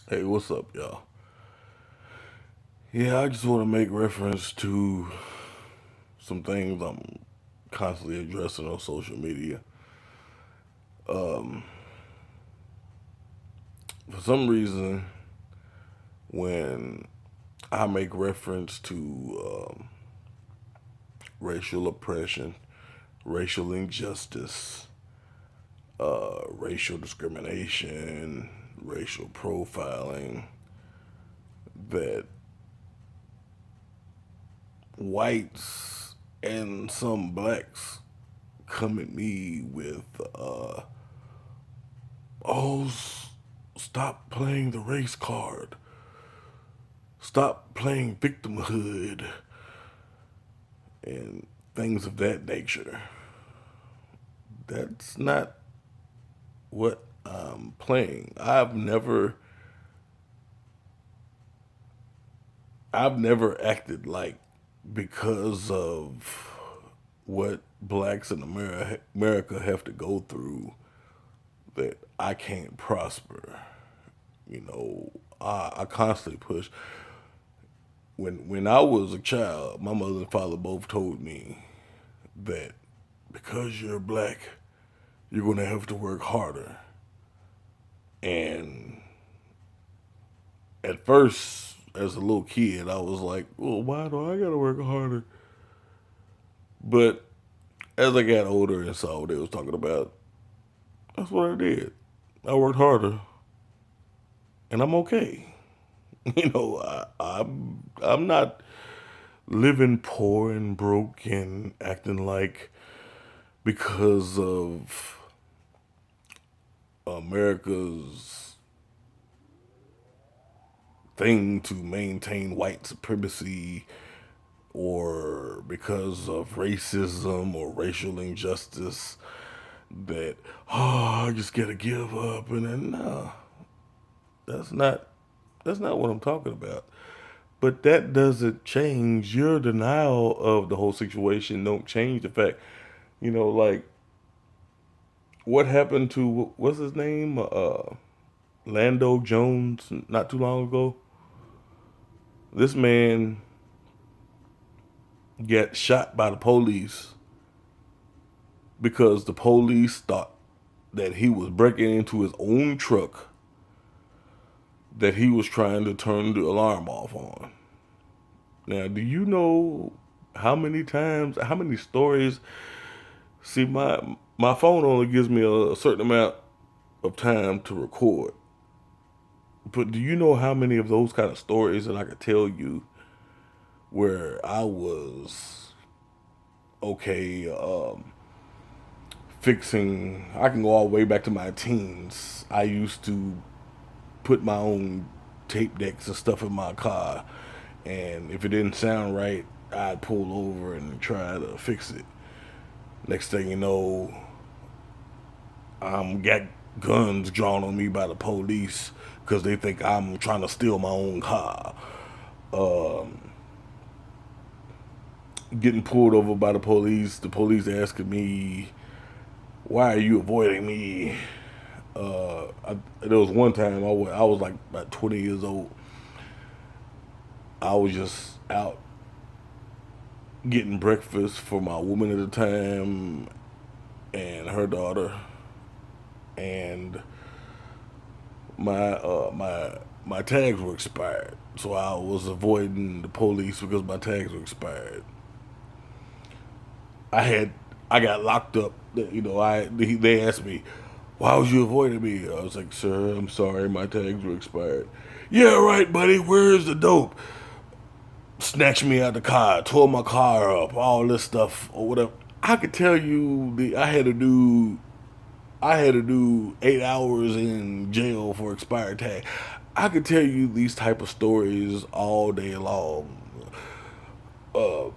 Hey, what's up, y'all? Yeah, I just want to make reference to some things I'm constantly addressing on social media. Um, for some reason, when I make reference to racial oppression, racial injustice, racial discrimination, racial profiling, that whites and some blacks come at me with oh, stop playing the race card. Stop playing victimhood and things of that nature. That's not what I'm playing. I've never acted like, because of what blacks in America have to go through, that I can't prosper. I constantly push. When I was a child, my mother and father both told me that because you're black, you're going to have to work harder. And at first, as a little kid, I was like, well, why do I got to work harder? But as I got older and saw what they was talking about, that's what I did. I worked harder, and I'm okay. I'm not living poor and broke and acting like, because of America's thing to maintain white supremacy, or because of racism or racial injustice, that, I just gotta give up. And then, no, that's not that's not what I'm talking about. But that doesn't change your denial of the whole situation. Don't change the fact, like, what happened to, what's his name, Lando Jones, not too long ago. This man got shot by the police because the police thought that he was breaking into his own truck that he was trying to turn the alarm off on. Now, do you know how many times, how many stories? See, my phone only gives me a certain amount of time to record. But do you know how many of those kind of stories that I could tell you where I was okay, fixing? I can go all the way back to my teens. I used to put my own tape decks and stuff in my car, and if it didn't sound right, I'd pull over and try to fix it. Next thing you know, I'm got guns drawn on me by the police because they think I'm trying to steal my own car. Um, Getting pulled over by the police. The police asking me, "Why are you avoiding me?" There was one time I was like about 20 years old. I was just out getting breakfast for my woman at the time and her daughter, and my tags were expired. So I was avoiding the police because my tags were expired. I had I got locked up. They asked me, "Why was you avoiding me?" I was like, "Sir, I'm sorry, my tags were expired." "Yeah, right, buddy. Where's the dope?" Snatched me out the car, tore my car up, all this stuff or whatever. I could tell you I had to do 8 hours in jail for expired tag. I could tell you these type of stories all day long. Uh,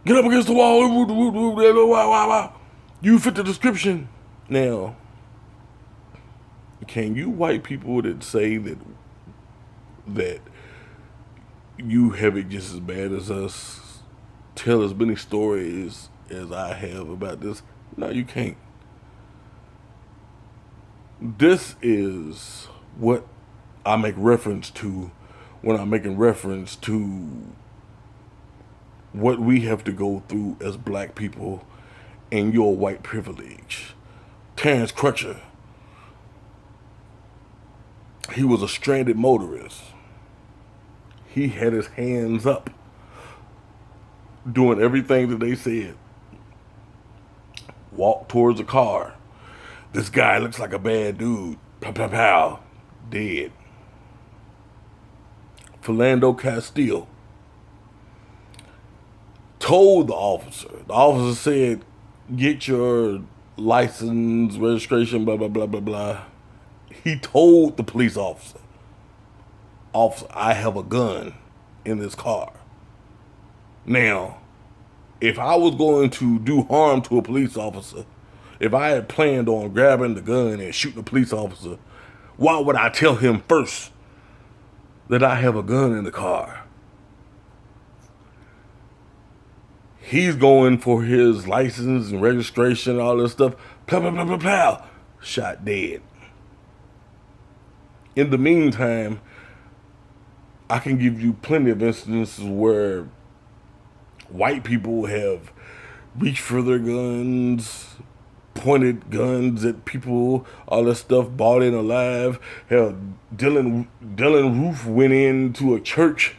get up against the wall. You fit the description. Now, can you white people that say that you have it just as bad as us tell as many stories as I have about this? No, you can't. This is what I make reference to when I'm making reference to what we have to go through as black people and your white privilege. Terrence Crutcher, he was a stranded motorist. He had his hands up doing everything that they said. Walked towards the car. This guy looks like a bad dude. Pow, pow, pow. Dead. Philando Castile told the officer. The officer said, get your license, registration, blah, blah, blah, blah, blah. He told the police officer, I have a gun in this car. Now, if I was going to do harm to a police officer, if I had planned on grabbing the gun and shooting a police officer, why would I tell him first that I have a gun in the car? He's going for his license and registration, all this stuff. Plow, plow, plow, plow, plow. Shot dead. In the meantime, I can give you plenty of instances where white people have reached for their guns, pointed guns at people, all that stuff, bought in alive. Hell, Dylan Roof went into a church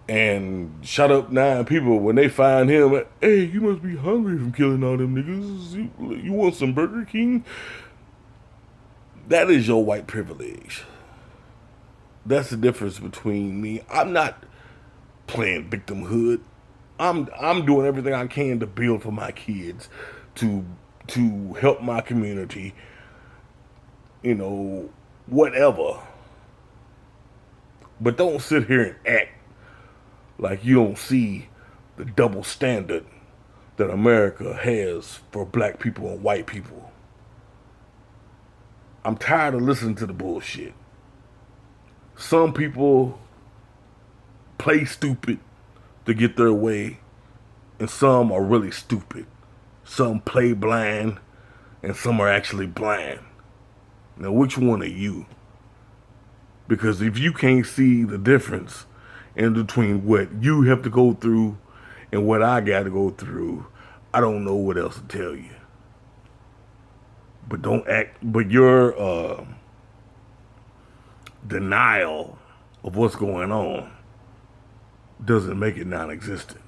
and shot up 9 people. When they find him, hey, you must be hungry from killing all them niggas. You want some Burger King? That is your white privilege. That's the difference between me. I'm not playing victimhood. I'm doing everything I can to build for my kids, to help my community, whatever. But don't sit here and act like you don't see the double standard that America has for black people and white people. I'm tired of listening to the bullshit. Some people play stupid to get their way, and some are really stupid. Some play blind, and some are actually blind. Now, which one are you? Because if you can't see the difference in between what you have to go through and what I got to go through, I don't know what else to tell you. But don't act. But your denial of what's going on doesn't make it non-existent.